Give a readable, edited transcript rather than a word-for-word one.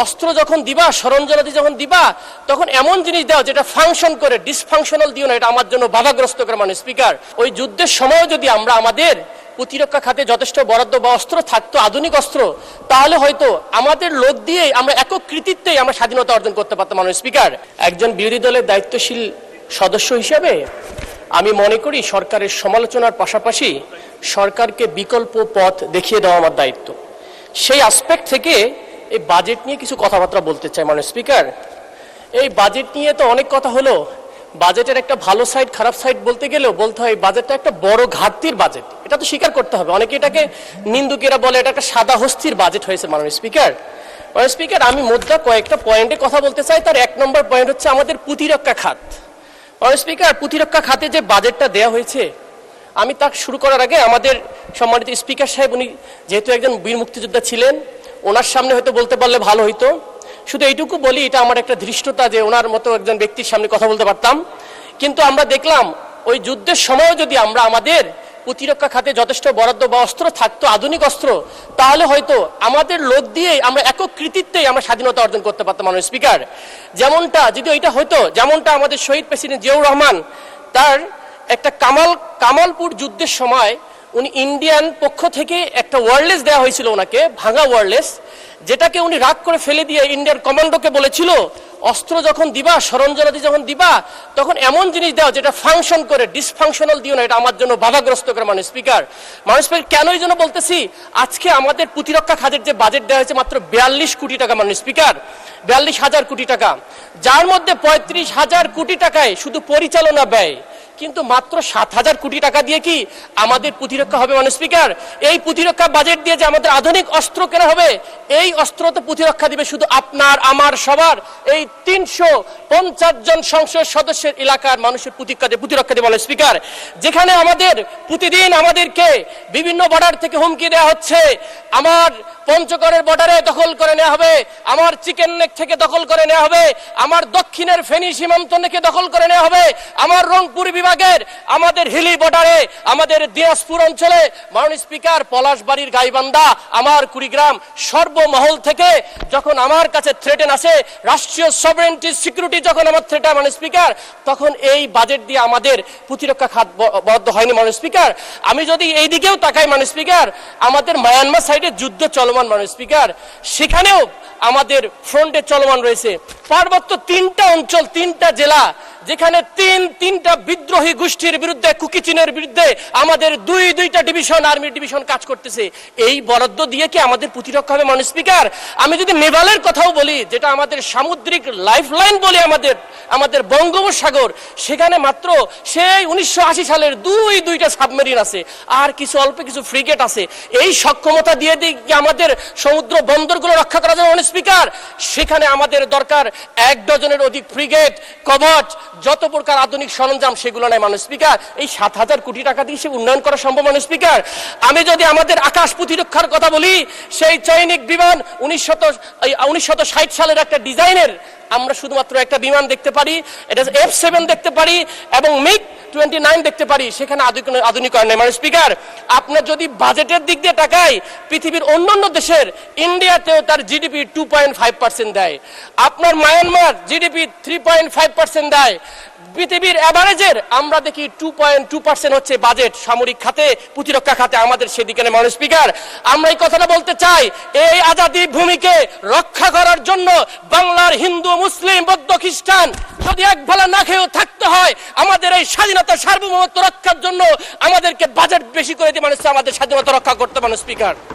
অস্ত্র যখন দিবা, সরঞ্জামাদি যখন দিবা, তখন এমন জিনিস দাও যেটা ফাংশন করে, ডিসফাংশনাল দিও না, এটা আমার জন্য বাধাগ্রস্ত করে। মানে স্পিকার, ওই যুদ্ধের সময় যদি আমরা আমাদের প্রতিরক্ষা খাতে যথেষ্ট বরাদ্দ বা অস্ত্র থাকতো, আধুনিক অস্ত্র, তাহলে হয়তো আমাদের লোক দিয়ে আমরা একক কৃতিত্বেই আমরা স্বাধীনতা অর্জন করতে পারতাম। মানে স্পিকার, একজন বিরোধী দলের দায়িত্বশীল সদস্য হিসেবে আমি মনে করি সরকারের সমালোচনার পাশাপাশি সরকারকে বিকল্প পথ দেখিয়ে দেওয়া আমার দায়িত্ব। সেই অ্যাসপেক্ট থেকে এই বাজেট নিয়ে কিছু কথাবার্তা বলতে চাই। মানে স্পিকার, এই বাজেট নিয়ে তো অনেক কথা হলো। বাজেটের একটা ভালো সাইড, খারাপ সাইড বলতে গেলেও বলতে হয় বাজেটটা একটা বড় ঘাটতির বাজেট, এটা তো স্বীকার করতে হবে। অনেকে এটাকে নিন্দুকেরা বলে এটা একটা সাদা হস্তির বাজেট হয়েছে। মাননীয় স্পিকার, আমি মুদ্রা কয়েকটা পয়েন্টে কথা বলতে চাই। তার 1 নম্বর পয়েন্ট হচ্ছে আমাদের প্রতিরক্ষা খাত। মাননীয় স্পিকার, প্রতিরক্ষা খাতে যে বাজেটটা দেওয়া হয়েছে, আমি তা শুরু করার আগে আমাদের সম্মানিত স্পিকার সাহেব, উনি যেহেতু একজন বীর মুক্তিযোদ্ধা ছিলেন, ওনার সামনে হয়তো বলতে পারলে ভালো হইতো। শুধু এইটুকু বলি, এটা আমার একটা ধৃষ্টতা যে ওনার মতো একজন ব্যক্তির সামনে কথা বলতে পারতাম। কিন্তু আমরা দেখলাম ওই যুদ্ধের সময়ও যদি আমরা আমাদের প্রতিরক্ষা খাতে যথেষ্ট বরাদ্দ বা অস্ত্র থাকতো, আধুনিক অস্ত্র, তাহলে হয়তো আমাদের লোক দিয়ে আমরা একক কৃতিত্বেই আমরা স্বাধীনতা অর্জন করতে পারতাম। মাননীয় স্পিকার, যেমনটা যদি ওইটা হয়তো, যেমনটা আমাদের শহীদ প্রেসিডেন্ট জিয়াউর রহমান, তার একটা কামালপুর যুদ্ধের সময় উনি ইন্ডিয়ান পক্ষ থেকে একটা ওয়্যারলেস দেওয়া হয়েছিল ওনাকে, ভাঙা ওয়্যারলেস, যেটাকে উনি রাগ করে ফেলে দিয়ে ইন্ডিয়ান কমান্ডোকে বলেছিল অস্ত্র যখন দিবা, সরঞ্জামাদি যখন দিবা, তখন এমন জিনিস দাও যেটা ফাংশন করে, ডিসফাংশনাল দিও না, এটা আমার জন্য বাধাগ্রস্ত করে। মানে স্পিকার, কেন এই জন্য বলতেছি, আজকে আমাদের প্রতিরক্ষা খাতের যে বাজেট দেওয়া হয়েছে মাত্র 42 কোটি টাকা। মানে স্পিকার, 42,000 কোটি টাকা, যার মধ্যে 35,000 কোটি টাকায় শুধু পরিচালনা ব্যয়, কিন্তু মাত্র 7,000 কোটি টাকা দিয়ে কি আমাদের প্রতিরক্ষা হবে? মানে স্পিকার, এই প্রতিরক্ষা বাজেট দিয়ে যে আমাদের আধুনিক অস্ত্র কেনা হবে, এই অস্ত্র তো প্রতিরক্ষা দিবে শুধু আপনার আমার সবার এই 350 জন সংসদ সদস্যের এলাকার মানুষের প্রতিরক্ষা দেবে। মানে স্পিকার, যেখানে আমাদের প্রতিদিন আমাদেরকে বিভিন্ন বর্ডার থেকে হুমকি দেওয়া হচ্ছে, আমার পঞ্চগড়ের বর্ডারে দখল করে নেওয়া হবে, আমার চিকেন নেক থেকে দখল করে নেওয়া হবে, আমার দক্ষিণের ফেনী সীমান্ত থেকে দখল করে নেওয়া হবে, আমার রংপুর বিভাগের আমাদের হিলি বর্ডারে, আমাদের দিনাজপুর অঞ্চলে, মাননীয় স্পিকার, পলাশবাড়ির গাইবান্ধা, আমার কুড়িগ্রাম, সর্বমহল থেকে যখন আমার কাছে থ্রেটেন আসে, রাষ্ট্রীয় সভরেন্টি সিকিউরিটি যখন আমার থ্রেটা, মানে স্পিকার, তখন এই বাজেট দিয়ে আমাদের প্রতিরক্ষা খাত বরাদ্দ হয়নি। মানে স্পিকার, আমি যদি এই দিকেও তাকাই, মানে স্পিকার, আমাদের মায়ানমার সাইডে যুদ্ধ চলমান। মানে স্পিকার, সেখানেও আমাদের ফ্রন্টে চলমান রয়েছে। পার্বত্য 3টা অঞ্চল, 3টা জেলা, যেখানে তিনটা বিদ্রোহী গোষ্ঠীর বিরুদ্ধে, কুকিচিনের বিরুদ্ধে আমাদের দুইটা ডিভিশন, আর্মি ডিভিশন কাজ করতেছে। এই বরাদ্দ দিয়ে কি আমাদের প্রতিরক্ষা হবে? মানে স্পিকার, আমি যদি নেভালের কথাও বলি, যেটা আমাদের সামুদ্রিক লাইফলাইন বলে আমাদের বঙ্গোপসাগর, সেখানে মাত্র সেই 1980 সালের দুইটা সাবমেরিন আছে, আর অল্প কিছু ফ্রিগেট আছে। এই সক্ষমতা দিয়ে কি আমাদের সমুদ্র বন্দরগুলো রক্ষা করা যাবে? মানে স্পিকার, সেখানে আমাদের দরকার 1 ডজনের অধিক ফ্রিগেট, কবচ, যত প্রকার আধুনিক সরঞ্জাম, সেগুলো নাই। মানে স্পিকার, এই 7,000 কোটি টাকা দিয়ে সে উন্নয়ন করা সম্ভব? মানে স্পিকার, আমি যদি আমাদের আকাশ প্রতিরক্ষার কথা বলি, সেই চৈনিক বিমান 1960 সালের একটা ডিজাইনের আমরা শুধুমাত্র একটা বিমান দেখতে পারি, এটা F7 দেখতে পারি এবং MiG-29 দেখতে পারি, সেখানে আধুনিকরণ নেই। মানে স্পিকার, আপনার যদি বাজেটের দিক দিয়ে তাকাই, পৃথিবীর অন্যান্য দেশের, ইন্ডিয়াতেও তার জিডিপি 2.5% দেয়, আপনার মায়ানমার জিডিপি 3.5% দেয়, পৃথিবীর অ্যাভারেজের আমরা দেখি 2.2% হচ্ছে বাজেট সামরিক খাতে, প্রতিরক্ষা খাতে আমাদের সেদিকে নেই। মানে স্পিকার, আমরা এই কথাটা বলতে চাই, এই আজাদি ভূমিকে রক্ষা করার জন্য বাংলার হিন্দু, মুসলিম, বৌদ্ধ, খ্রিস্টান যদি এক বেলা না খেয়েও থাকতে হয়, আমাদের এই স্বাধীনতা সার্বভৌমত্ব রক্ষার জন্য আমাদেরকে বাজেট বেশি করে দিয়ে মানুষ আমাদের স্বাধীনতা রক্ষা করতে। মানে স্পিকার।